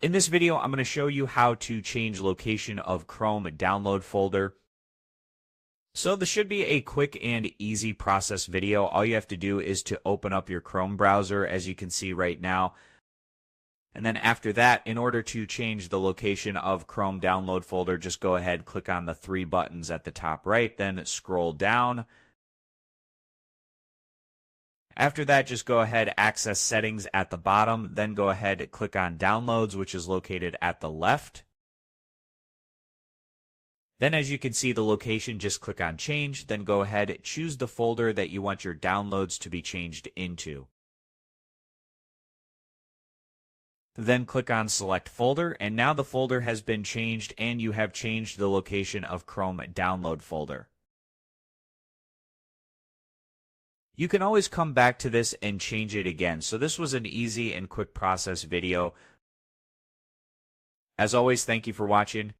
In this video, I'm going to show you how to change location of Chrome download folder. So this should be a quick and easy process video. All you have to do is to open up your Chrome browser, as you can see right now. And then after that, in order to change the location of Chrome download folder, just go ahead, click on the three buttons at the top right, then scroll down. After that, just go ahead, access settings at the bottom, then go ahead, click on downloads, which is located at the left. Then as you can see the location, just click on change, then go ahead, choose the folder that you want your downloads to be changed into. Then click on select folder, and now the folder has been changed and you have changed the location of Chrome download folder. You can always come back to this and change it again. So this was an easy and quick process video. As always, thank you for watching.